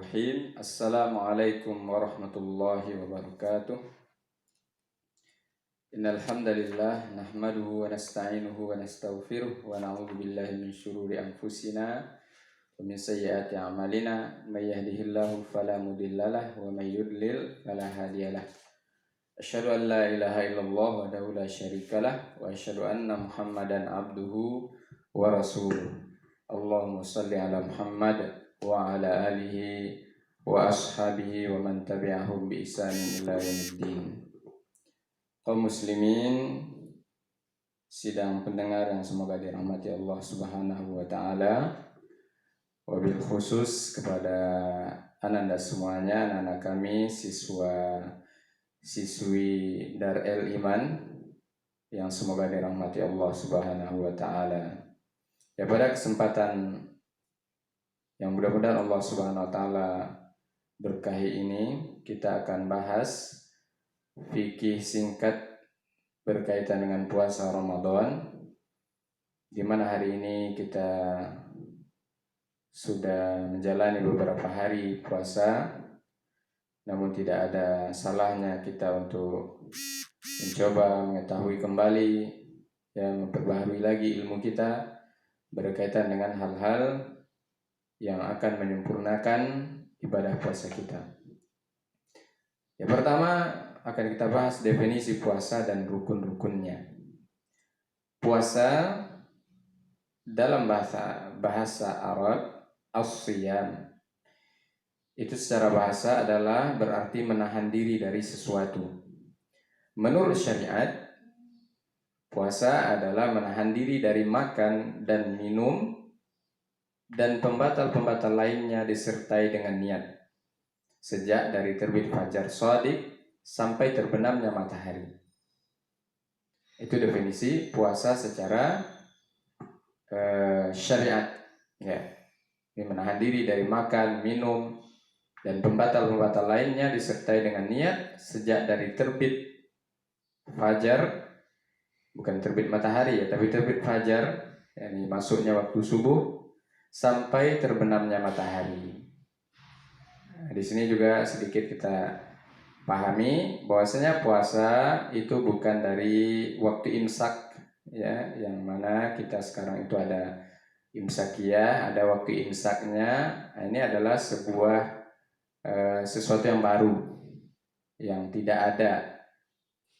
Bismillahirrahmanirrahim. Assalamualaikum warahmatullahi wabarakatuh. Innal hamdalillah nahmaduhu wa nasta'inuhu wa nastaghfiruh wa na'udzu billahi min syururi anfusina wa min sayyiati a'malina. May yahdihillahu fala mudhillalah wa may yudlil fala hadiyalah. Asyhadu an la ilaha illallah wahdahu la syarikalah wa asyhadu anna Muhammadan abduhu wa rasuluh. Allahumma shalli ala Muhammad wa ala alihi wa ashabihi wa man tabi'ahum bi ihsanin ila yaumiddin. Kaum muslimin, sidang pendengar yang semoga dirahmati Allah Subhanahu wa taala. Wabil khusus kepada ananda semuanya, anak-anak kami, siswi Darul Iman yang semoga dirahmati Allah Subhanahu wa taala. Ya, pada kesempatan yang mudah-mudahan Allah Subhanahu wa taala berkahi ini, kita akan bahas fikih singkat berkaitan dengan puasa Ramadan, di mana hari ini kita sudah menjalani beberapa hari puasa. Namun tidak ada salahnya kita untuk mencoba mengetahui kembali, memperbaharui lagi ilmu kita berkaitan dengan hal-hal yang akan menyempurnakan ibadah puasa kita. Yang pertama akan kita bahas definisi puasa dan rukun-rukunnya. Puasa dalam bahasa Arab as-siyam itu secara bahasa adalah berarti menahan diri dari sesuatu. Menurut syariat, puasa adalah menahan diri dari makan dan minum dan pembatal-pembatal lainnya disertai dengan niat, sejak dari terbit fajar shadiq sampai terbenamnya matahari. Itu definisi puasa secara syariat. Ya, ini menahan diri dari makan, minum, dan pembatal-pembatal lainnya disertai dengan niat sejak dari terbit fajar, bukan terbit matahari ya, tapi terbit fajar, yakni masuknya waktu subuh, sampai terbenamnya matahari. Nah, di sini juga sedikit kita pahami bahwasanya puasa itu bukan dari waktu imsak, ya, yang mana kita sekarang itu ada imsakiyah, ada waktu imsaknya. Nah, ini adalah sebuah sesuatu yang baru, yang tidak ada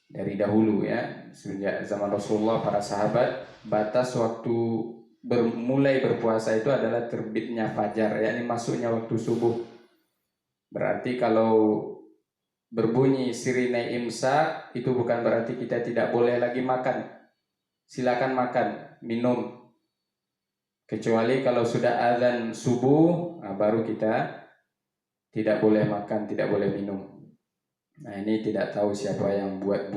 dari dahulu, ya. Sejak zaman Rasulullah, para sahabat, batas waktu mulai berpuasa itu adalah terbitnya fajar, yakni masuknya waktu subuh. Berarti kalau berbunyi sirine imsak itu bukan berarti kita tidak boleh lagi makan. Silakan makan, minum. Kecuali kalau sudah azan subuh, baru kita tidak boleh makan, tidak boleh minum. Nah, ini tidak tahu siapa yang buat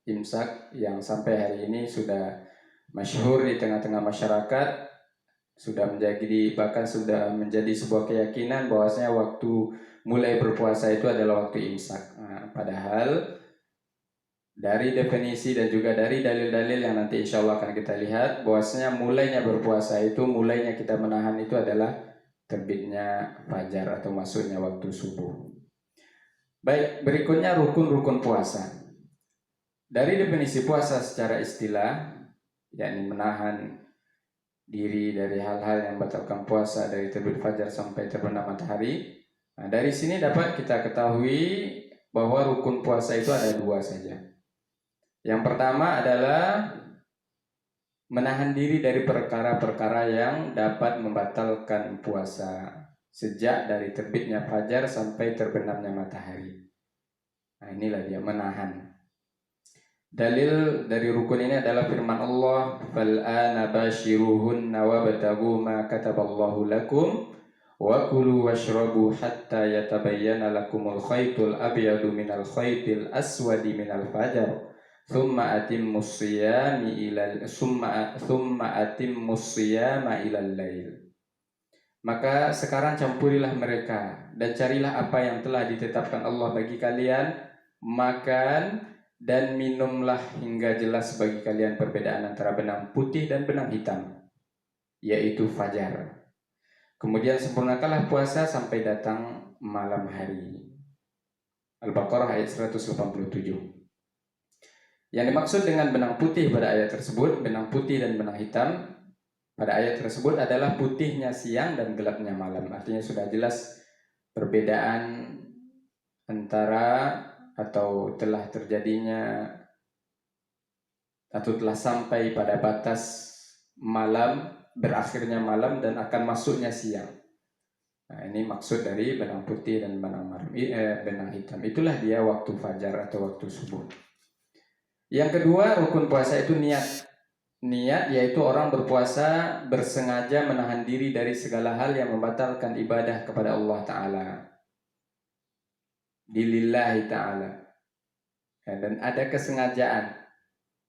imsak yang sampai hari ini sudah masyhur di tengah-tengah masyarakat, bahkan sudah menjadi sebuah keyakinan bahwasanya waktu mulai berpuasa itu adalah waktu imsak. Nah, padahal dari definisi dan juga dari dalil-dalil yang nanti insya Allah akan kita lihat, bahwasanya mulainya berpuasa itu, mulainya kita menahan itu adalah terbitnya fajar atau masuknya waktu subuh. Baik, berikutnya rukun-rukun puasa. Dari definisi puasa secara istilah, yakni menahan diri dari hal-hal yang membatalkan puasa dari terbit fajar sampai terbenam matahari. Nah, dari sini dapat kita ketahui bahwa rukun puasa itu ada dua saja. Yang pertama adalah menahan diri dari perkara-perkara yang dapat membatalkan puasa sejak dari terbitnya fajar sampai terbenamnya matahari. Nah, inilah dia menahan. Dalil dari rukun ini adalah firman Allah, "Fal'ana bashiruhunna wabtaghu ma kataballahu lakum wa kulu washrabu hatta yatabayyana lakumul khaytul abyadu minal khaytil aswadi minal fajar thumma atimmus siyama ilal lail." Maka sekarang campurilah mereka dan carilah apa yang telah ditetapkan Allah bagi kalian, makan dan minumlah hingga jelas bagi kalian perbedaan antara benang putih dan benang hitam, yaitu fajar. Kemudian sempurnakanlah puasa sampai datang malam hari. Al-Baqarah ayat 187. Yang dimaksud dengan benang putih pada ayat tersebut, benang putih dan benang hitam pada ayat tersebut adalah putihnya siang dan gelapnya malam. Artinya sudah jelas perbedaan antara atau telah terjadinya atau telah sampai pada batas malam, berakhirnya malam dan akan masuknya siang. Nah, ini maksud dari benang putih dan benang hitam. Itulah dia waktu fajar atau waktu subuh. Yang kedua, rukun puasa itu niat. Niat yaitu orang berpuasa bersengaja menahan diri dari segala hal yang membatalkan ibadah kepada Allah Ta'ala. Lillahi Ta'ala. Dan ada kesengajaan.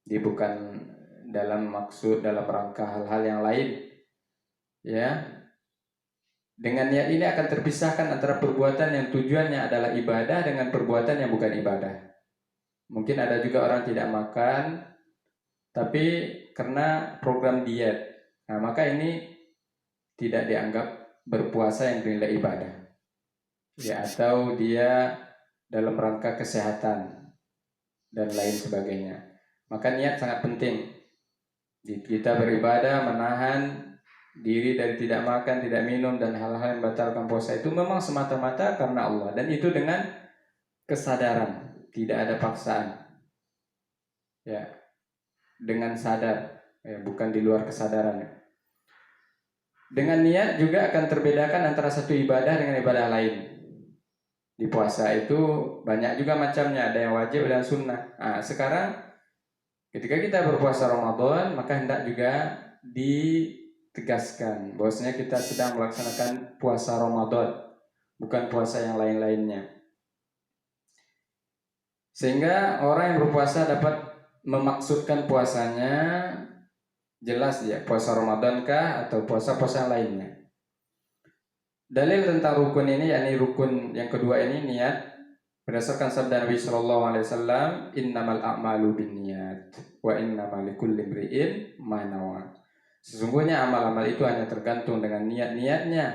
Dia bukan dalam maksud, dalam rangka hal-hal yang lain. Ya. Dengan niat ini akan terpisahkan antara perbuatan yang tujuannya adalah ibadah dengan perbuatan yang bukan ibadah. Mungkin ada juga orang tidak makan, tapi karena program diet, nah maka ini tidak dianggap berpuasa yang bernilai ibadah. Ya, atau dia dalam rangka kesehatan dan lain sebagainya. Maka niat sangat penting. Kita beribadah, menahan diri dari tidak makan, tidak minum, dan hal-hal yang membatalkan puasa itu memang semata-mata karena Allah. Dan itu dengan kesadaran, tidak ada paksaan. Ya, dengan sadar, ya, bukan di luar kesadaran. Dengan niat juga akan terbedakan antara satu ibadah dengan ibadah lain. Di puasa itu banyak juga macamnya, ada yang wajib dan sunnah. Nah, sekarang ketika kita berpuasa Ramadan, maka hendak juga ditegaskan bahwasanya kita sedang melaksanakan puasa Ramadan, bukan puasa yang lain-lainnya. Sehingga orang yang berpuasa dapat memaksudkan puasanya jelas ya, puasa Ramadan kah atau puasa-puasa lainnya. Dalil tentang rukun ini, yakni rukun yang kedua ini, niat, berdasarkan sabda Nabi Shallallahu Alaihi Wasallam, innamal a'malu binniyat wa innamal likulli imri'in ma nawa. Sesungguhnya amal-amal itu hanya tergantung dengan niat-niatnya,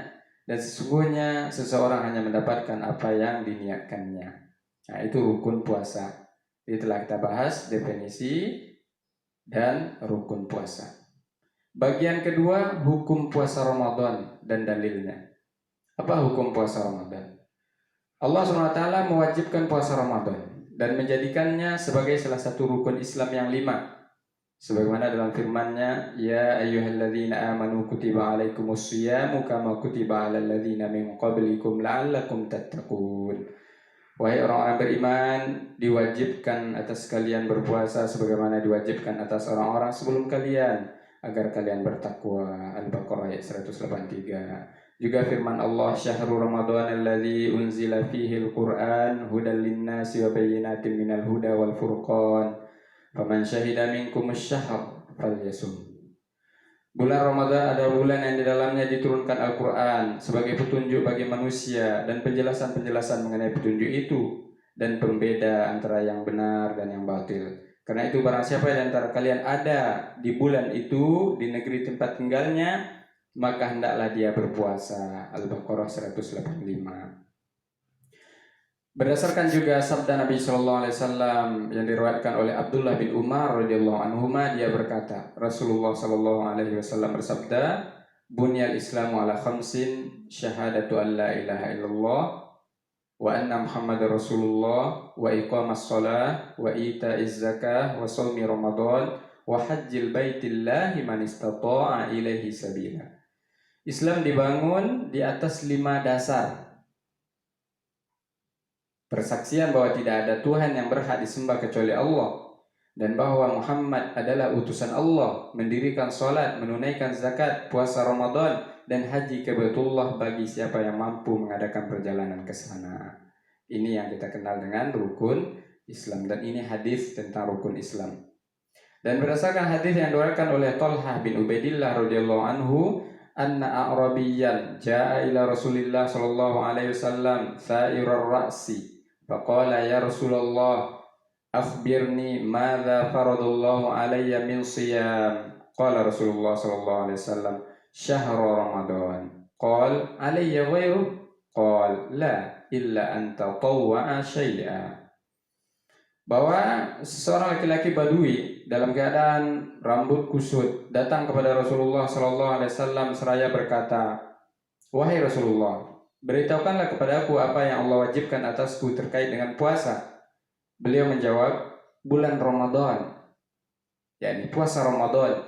dan sesungguhnya seseorang hanya mendapatkan apa yang diniatkannya. Nah, itu rukun puasa. Jadi telah kita bahas definisi dan rukun puasa. Bagian kedua, hukum puasa Ramadan dan dalilnya. Apa hukum puasa Ramadan? Allah SWT mewajibkan puasa Ramadan dan menjadikannya sebagai salah satu rukun Islam yang 5. Sebagaimana dalam firman-Nya, ya ayyuhalladzina amanu kutiba alaikumusyiyamu kama kutiba alal ladzina min qablikum la'allakum tattaqun. Wahai orang-orang beriman, diwajibkan atas kalian berpuasa sebagaimana diwajibkan atas orang-orang sebelum kalian agar kalian bertakwa. Al-Baqarah ayat 183. Juga firman Allah, syahrul Ramadan alladzi unzila fihi al-Qur'an hudan lin-nasi wa bayyinatin minal huda wal furqan. Faman syahida minkum asy-syahr falyasum. Bulan Ramadan adalah bulan yang di dalamnya diturunkan Al-Quran sebagai petunjuk bagi manusia dan penjelasan-penjelasan mengenai petunjuk itu dan pembeda antara yang benar dan yang batil. Karena itu barang siapa di antara kalian ada di bulan itu di negeri tempat tinggalnya, maka hendaklah dia berpuasa. Al-Baqarah 185. Berdasarkan juga sabda Nabi Shallallahu Alaihi Wasallam yang diriwayatkan oleh Abdullah bin Umar radhiyallahu anhuma, dia berkata, Rasulullah Shallallahu Alaihi Wasallam bersabda, Bunyal Islamu ala khamsin, syahadatu an la ilaha illallah, wa anna Muhammadar Rasulullah, wa iqamas shalah, wa ita'iz zakah, wa shaumi Ramadan, wa hajjil baitillahi man istata'a ilaihi sabila. Islam dibangun di atas 5 dasar. Persaksian bahwa tidak ada Tuhan yang berhak disembah kecuali Allah, dan bahwa Muhammad adalah utusan Allah, mendirikan sholat, menunaikan zakat, puasa Ramadan, dan haji ke Baitullah bagi siapa yang mampu mengadakan perjalanan ke sana. Ini yang kita kenal dengan rukun Islam, dan ini hadis tentang rukun Islam. Dan berdasarkan hadis yang diriwayatkan oleh Talhah bin Ubaidillah radhiyallahu anhu, anna a'rabiyyan jaa ila Rasulillah sallallahu alaihi wasallam sa'irar ra'si faqala ya Rasulullah akhbirni madza faradallahu alayya min siyam. Qala Rasulullah sallallahu alaihi wasallam syahru Ramadan. Qal alayya ghairu? Qal la illa an tatawwa'a syai'a. Bahwa seorang laki-laki Badui dalam keadaan rambut kusut datang kepada Rasulullah sallallahu alaihi wasallam seraya berkata, "Wahai Rasulullah, beritahukanlah kepada aku apa yang Allah wajibkan atasku terkait dengan puasa." Beliau menjawab, "Bulan Ramadan." yakni puasa Ramadan.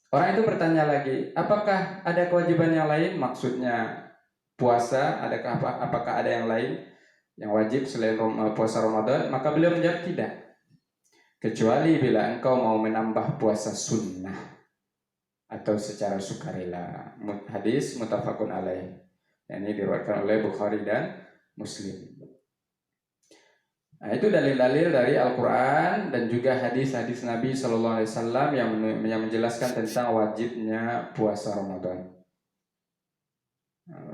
Orang itu bertanya lagi, apakah ada kewajiban yang lain? Maksudnya puasa, apakah ada yang lain yang wajib selain puasa Ramadan? Maka beliau menjawab tidak. Kecuali bila engkau mau menambah puasa sunnah atau secara sukarela. Hadis muttafaqun alaih. Ini diriwayatkan oleh Bukhari dan Muslim. Nah, itu dalil-dalil dari Al-Quran dan juga hadis-hadis Nabi Sallallahu Alaihi Wasallam yang menjelaskan tentang wajibnya puasa Ramadan.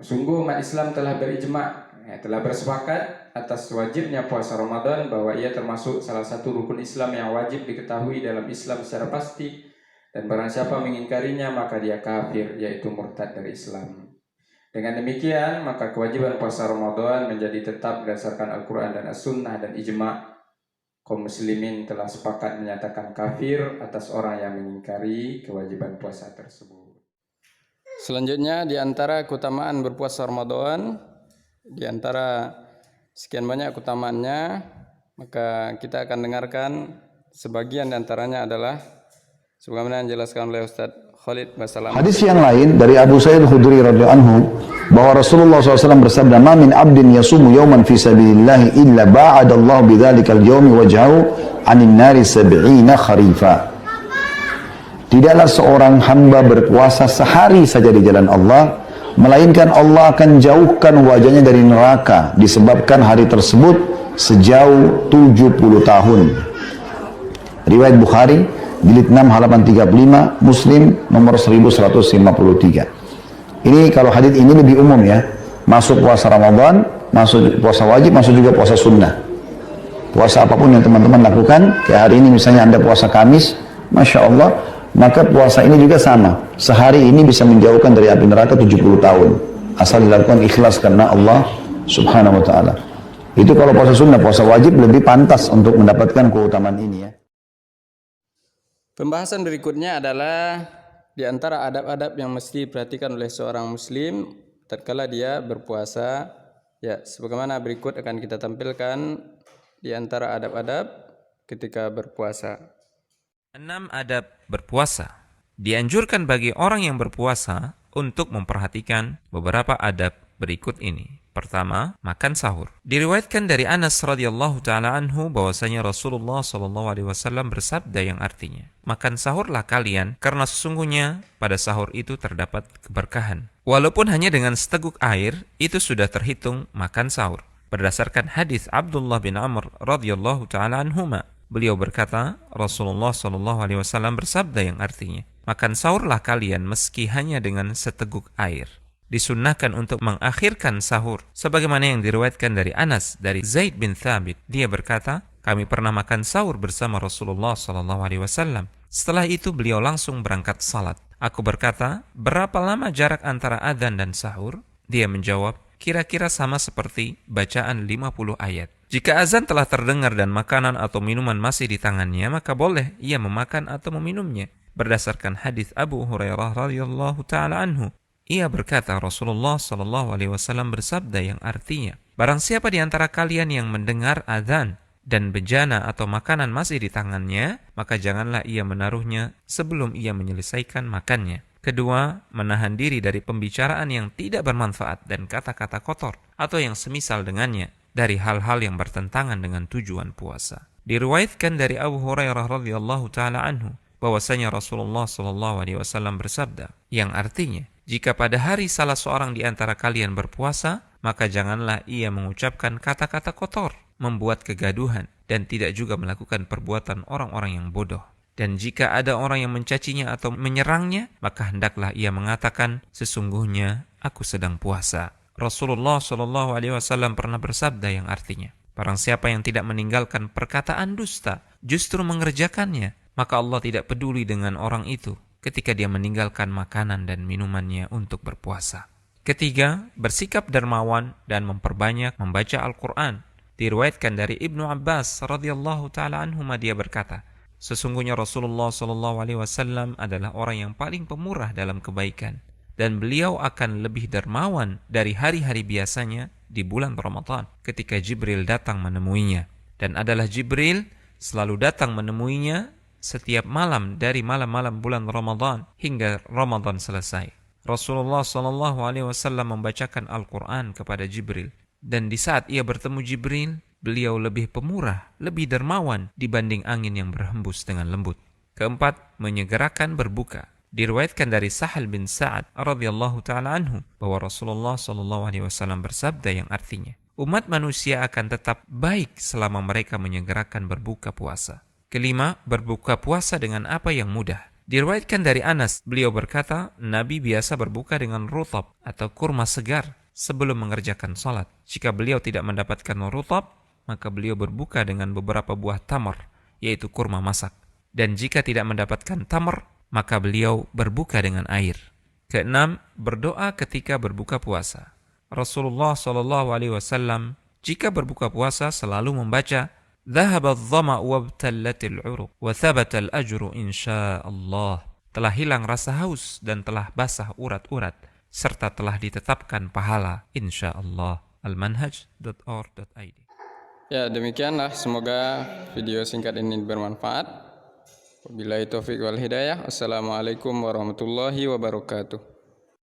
Sungguh umat Islam telah berijma, telah bersepakat atas wajibnya puasa Ramadan, bahwa ia termasuk salah satu rukun Islam yang wajib diketahui dalam Islam secara pasti, dan barang siapa mengingkarinya maka dia kafir, yaitu murtad dari Islam. Dengan demikian, maka kewajiban puasa Ramadan menjadi tetap berdasarkan Al-Quran dan As-Sunnah, dan ijma' kaum muslimin telah sepakat menyatakan kafir atas orang yang mengingkari kewajiban puasa tersebut. Selanjutnya, di antara keutamaan berpuasa Ramadan, di antara sekian banyak keutamaannya, maka kita akan dengarkan sebagian di antaranya adalah sebagaimana yang dijelaskan oleh Ustaz Khalid Basalam. Hadis yang lain dari Abu Sa'id Khudri radhiyallahu anhu bahwa Rasulullah SAW bersabda, "Ma min abdin yasumu yawman fi sabilillah illa ba'adallahu bidzalikal yawmi wajhahu 'anil nari 70 kharifa." Tidaklah seorang hamba berpuasa sehari saja di jalan Allah, melainkan Allah akan jauhkan wajahnya dari neraka disebabkan hari tersebut sejauh 70 tahun. Riwayat Bukhari jilid 6 halaman 35, Muslim nomor 1153. Ini kalau hadis ini lebih umum ya. Masuk puasa Ramadan, masuk puasa wajib, masuk juga puasa sunnah. Puasa apapun yang teman-teman lakukan, kayak hari ini misalnya Anda puasa Kamis, Masya Allah, maka puasa ini juga sama. Sehari ini bisa menjauhkan dari api neraka 70 tahun. Asal dilakukan ikhlas karena Allah Subhanahu wa ta'ala. Itu kalau puasa sunnah. Puasa wajib lebih pantas untuk mendapatkan keutamaan ini ya. Pembahasan berikutnya adalah di antara adab-adab yang mesti diperhatikan oleh seorang muslim tatkala dia berpuasa. Ya, sebagaimana berikut akan kita tampilkan di antara adab-adab ketika berpuasa. 6 adab berpuasa. Dianjurkan bagi orang yang berpuasa untuk memperhatikan beberapa adab berikut ini. Pertama, makan sahur. Diriwayatkan dari Anas radhiyallahu taala anhu bahwasanya Rasulullah sallallahu alaihi wasallam bersabda yang artinya, "Makan sahurlah kalian karena sesungguhnya pada sahur itu terdapat keberkahan." Walaupun hanya dengan seteguk air, itu sudah terhitung makan sahur. Berdasarkan hadis Abdullah bin Amr radhiyallahu taala anhuma, beliau berkata, Rasulullah sallallahu alaihi wasallam bersabda yang artinya, "Makan sahurlah kalian meski hanya dengan seteguk air." Disunnahkan untuk mengakhirkan sahur sebagaimana yang diriwayatkan dari Anas dari Zaid bin Thabit. Dia berkata, kami pernah makan sahur bersama Rasulullah sallallahu alaihi wasallam. Setelah itu beliau langsung berangkat salat. Aku berkata, berapa lama jarak antara adzan dan sahur? Dia menjawab, kira-kira sama seperti bacaan 50 ayat. Jika azan telah terdengar dan makanan atau minuman masih di tangannya, maka boleh ia memakan atau meminumnya. Berdasarkan hadis Abu Hurairah radhiyallahu taala anhu, ia berkata, Rasulullah sallallahu alaihi wasallam bersabda yang artinya, barang siapa di antara kalian yang mendengar azan dan bejana atau makanan masih di tangannya, maka janganlah ia menaruhnya sebelum ia menyelesaikan makannya. Kedua, menahan diri dari pembicaraan yang tidak bermanfaat dan kata-kata kotor atau yang semisal dengannya dari hal-hal yang bertentangan dengan tujuan puasa. Diriwayatkan dari Abu Hurairah radhiyallahu taala anhu bahwasanya Rasulullah sallallahu alaihi wasallam bersabda yang artinya, jika pada hari salah seorang di antara kalian berpuasa, maka janganlah ia mengucapkan kata-kata kotor, membuat kegaduhan, dan tidak juga melakukan perbuatan orang-orang yang bodoh. Dan jika ada orang yang mencacinya atau menyerangnya, maka hendaklah ia mengatakan, sesungguhnya aku sedang puasa. Rasulullah sallallahu alaihi wasallam pernah bersabda yang artinya, barang siapa yang tidak meninggalkan perkataan dusta, justru mengerjakannya, maka Allah tidak peduli dengan orang itu ketika dia meninggalkan makanan dan minumannya untuk berpuasa. Ketiga, bersikap dermawan dan memperbanyak membaca Al-Quran. Diriwayatkan dari Ibnu Abbas radhiyallahu taala anhuma, dia berkata, sesungguhnya Rasulullah sallallahu alaihi wasallam adalah orang yang paling pemurah dalam kebaikan, dan beliau akan lebih dermawan dari hari-hari biasanya di bulan Ramadan ketika Jibril datang menemuinya, dan adalah Jibril selalu datang menemuinya setiap malam dari malam-malam bulan Ramadan hingga Ramadan selesai. Rasulullah sallallahu alaihi wasallam membacakan Al-Quran kepada Jibril, dan di saat ia bertemu Jibril, beliau lebih pemurah, lebih dermawan dibanding angin yang berhembus dengan lembut. Keempat, menyegerakan berbuka. Diriwayatkan dari Sahal bin Sa'ad radhiyallahu taala anhu bahwa Rasulullah sallallahu alaihi wasallam bersabda yang artinya, umat manusia akan tetap baik selama mereka menyegerakan berbuka puasa. Kelima, berbuka puasa dengan apa yang mudah. Diriwayatkan dari Anas, beliau berkata, Nabi biasa berbuka dengan rutab atau kurma segar sebelum mengerjakan salat. Jika beliau tidak mendapatkan rutab, maka beliau berbuka dengan beberapa buah tamar, yaitu kurma masak. Dan jika tidak mendapatkan tamar, maka beliau berbuka dengan air. Keenam, berdoa ketika berbuka puasa. Rasulullah SAW jika berbuka puasa selalu membaca, ذهب الظمأ وابتلت العروق وثبت الأجر إن شاء الله. Telah hilang rasa haus dan telah basah urat-urat, serta telah ditetapkan pahala insyaallah. almanhaj.org.id. Ya, demikianlah, semoga video singkat ini bermanfaat. Wabillahi taufiq wal hidayah. Assalamualaikum warahmatullahi wabarakatuh.